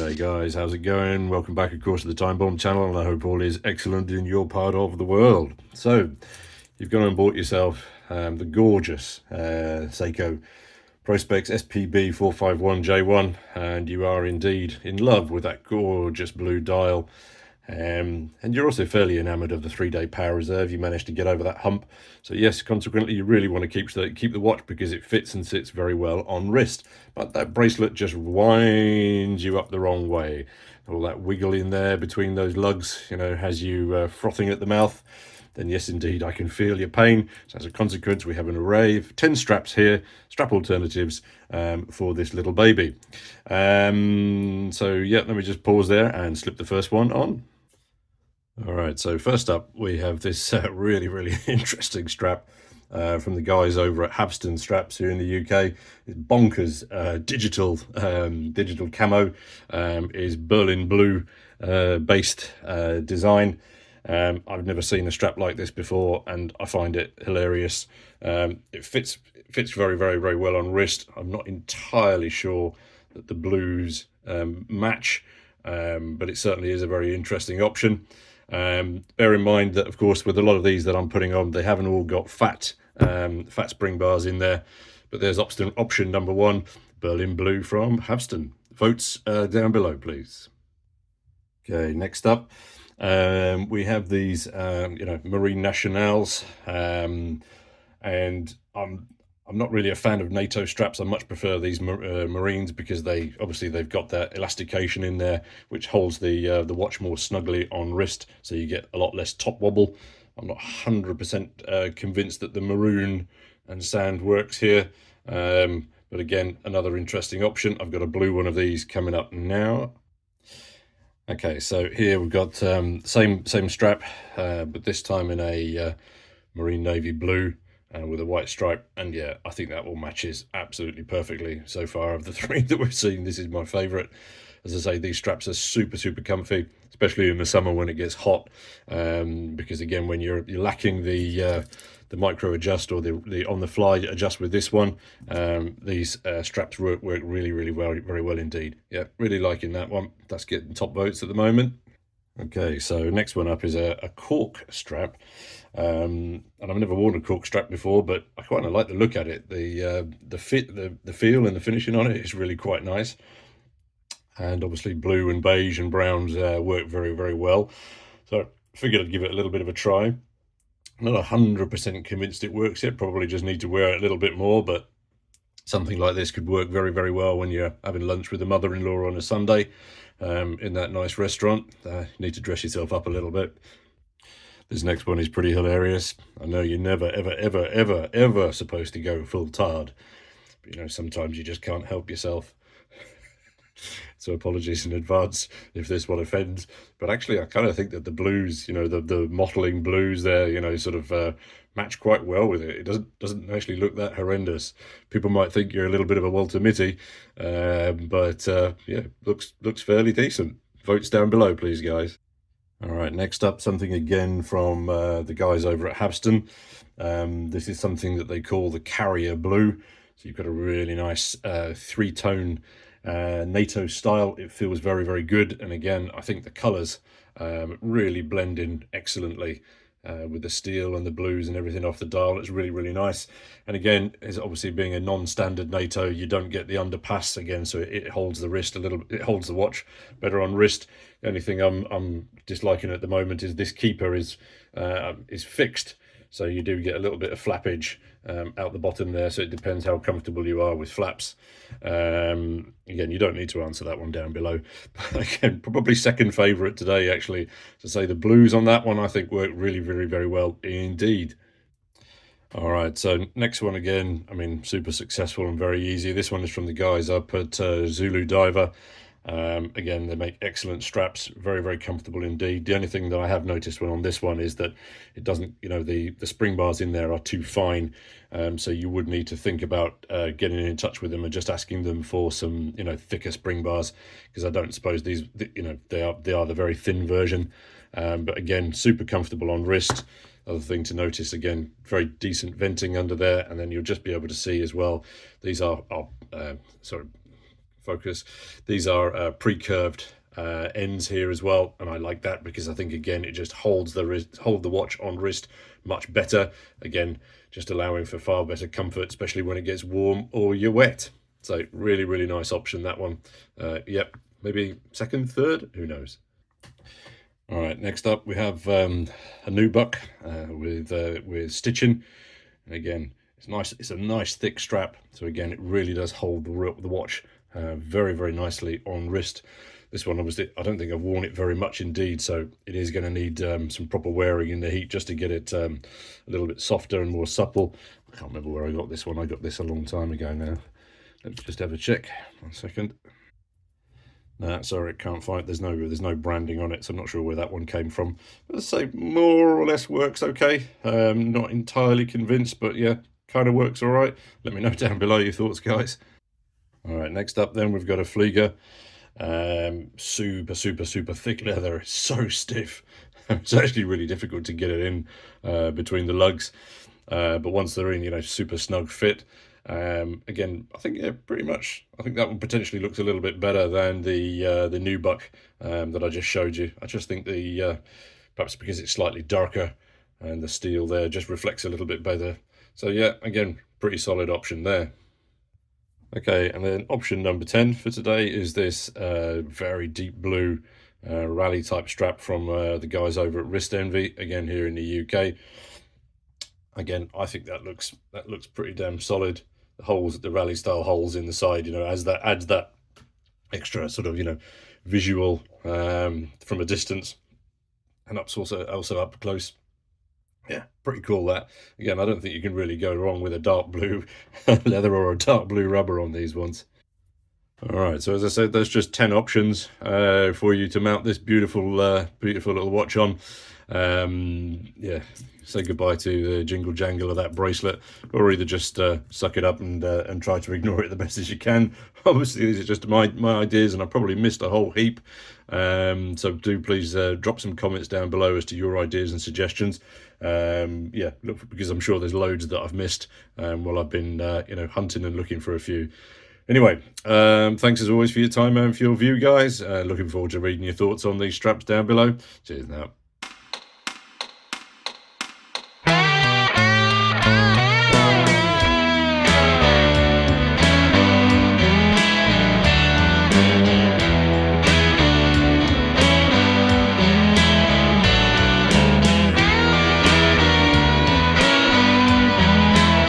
G'day guys, how's it going? Welcome back of course to the Time Bomb channel, and I hope all is excellent in your part of the world. So, you've gone and bought yourself the gorgeous SEIKO Prospex SPB451J1, and you are indeed in love with that gorgeous blue dial. And you're also fairly enamoured of the 3-day power reserve. You managed to get over that hump, so yes, consequently you really want to keep the watch because it fits and sits very well on wrist. But that bracelet just winds you up the wrong way. All that wiggle in there between those lugs, you know, has you frothing at the mouth. Then yes, indeed, I can feel your pain. So as a consequence, we have an array of 10 straps here, strap alternatives for this little baby. So yeah, let me just pause there and slip the first one on. All right, so first up, we have this really interesting strap from the guys over at Havston Straps here in the UK. It's bonkers digital camo, is Berlin blue based design. I've never seen a strap like this before, and I find it hilarious. It fits very well on wrist. I'm not entirely sure that the blues match, but it certainly is a very interesting option. Bear in mind that, of course, with a lot of these that I'm putting on, they haven't all got fat spring bars in there, but there's option number one, Berlin blue from Havston. Votes down below, please. Okay, next up, we have these Marine Nationals, and I'm not really a fan of NATO straps. I much prefer these Marines because they've got that elastication in there, which holds the watch more snugly on wrist, so you get a lot less top wobble. I'm not 100% convinced that the maroon and sand works here, but again, another interesting option. I've got a blue one of these coming up now. Okay, so here we've got same strap, but this time in a marine navy blue with a white stripe, and yeah, I think that all matches absolutely perfectly. So far of the three that we've seen, this is my favorite. As I say, these straps are super comfy, especially in the summer when it gets hot, because again, when you're lacking the micro adjust or the on the fly adjust with this one, these straps work really well, very well indeed. Yeah, really liking that one. That's getting top votes at the moment. Okay, so next one up is a cork strap, and I've never worn a cork strap before, but I quite like the look at it. The fit, the feel and the finishing on it is really quite nice, and obviously blue and beige and browns work very well. So I figured I'd give it a little bit of a try. I'm not 100% convinced it works yet, probably just need to wear it a little bit more, but something like this could work very well when you're having lunch with the mother-in-law on a Sunday in that nice restaurant. You need to dress yourself up a little bit. This next one is pretty hilarious. I know you're never ever supposed to go full tard, but you know, sometimes you just can't help yourself. So apologies in advance if this one offends, but actually I kind of think that the blues, you know, the mottling blues there, you know, sort of match quite well with it. It doesn't actually look that horrendous. People might think you're a little bit of a Walter Mitty, but yeah, looks fairly decent. Votes down below, please, guys. All right, next up, something again from the guys over at Havston. This is something that they call the Carrier Blue. So you've got a really nice three-tone NATO style. It feels very good, and again, I think the colors really blend in excellently with the steel and the blues and everything off the dial. It's really nice, and again, is obviously being a non-standard NATO, you don't get the underpass again, so it holds the wrist a little, it holds the watch better on wrist. The only thing I'm disliking at the moment is this keeper is fixed, so you do get a little bit of flappage out the bottom there, so it depends how comfortable you are with flaps. Again, you don't need to answer that one down below. But again, probably second favourite today, actually, to say the blues on that one I think work really very well indeed. All right, so next one again, I mean, super successful and very easy. This one is from the guys up at Zulu Diver. Again, they make excellent straps, very comfortable indeed. The only thing that I have noticed on this one is that it doesn't, you know, the spring bars in there are too fine, so you would need to think about getting in touch with them and just asking them for some, you know, thicker spring bars, because I don't suppose these, you know, they are the very thin version, but again, super comfortable on wrist. Other thing to notice, again, very decent venting under there, and then you'll just be able to see as well, these are sort of focus. These are pre-curved ends here as well, and I like that because I think again it just holds the watch on wrist much better. Again, just allowing for far better comfort, especially when it gets warm or you're wet. So really, really nice option, that one. Yep, maybe second, third, who knows. All right, next up we have a nubuck with stitching. And again, it's nice. It's a nice thick strap, so again, it really does hold the watch very, very nicely on wrist. This one, obviously, I don't think I've worn it very much indeed, so it is going to need some proper wearing in the heat just to get it a little bit softer and more supple. I can't remember where I got this one. I got this a long time ago now. Let's just have a check. 1 second. No, sorry, can't find. There's no branding on it, so I'm not sure where that one came from. Let's say more or less works okay. Not entirely convinced, but yeah, kind of works all right. Let me know down below your thoughts, guys. All right, next up then we've got a Flieger. Super, super, super thick leather. It's so stiff. It's actually really difficult to get it in between the lugs. But once they're in, you know, super snug fit. Again, I think, yeah, pretty much. I think that one potentially looks a little bit better than the nubuck that I just showed you. I just think the perhaps because it's slightly darker and the steel there just reflects a little bit better. So yeah, again, pretty solid option there. Okay, and then option number 10 for today is this very deep blue rally type strap from the guys over at Wrist Envy, again here in the UK. Again, I think that looks pretty damn solid. The holes, the rally style holes in the side, you know, as that adds that extra sort of, you know, visual from a distance, and also up close. Yeah, pretty cool that. Again, I don't think you can really go wrong with a dark blue leather or a dark blue rubber on these ones. All right, so as I said, there's just 10 options for you to mount this beautiful, beautiful little watch on. Yeah, say goodbye to the jingle jangle of that bracelet, or either just suck it up and try to ignore it the best as you can. Obviously, these are just my ideas, and I probably missed a whole heap. So do please drop some comments down below as to your ideas and suggestions. Yeah, look, because I'm sure there's loads that I've missed while I've been you know, hunting and looking for a few. Anyway, thanks as always for your time and for your view, guys. Looking forward to reading your thoughts on these straps down below. Cheers now.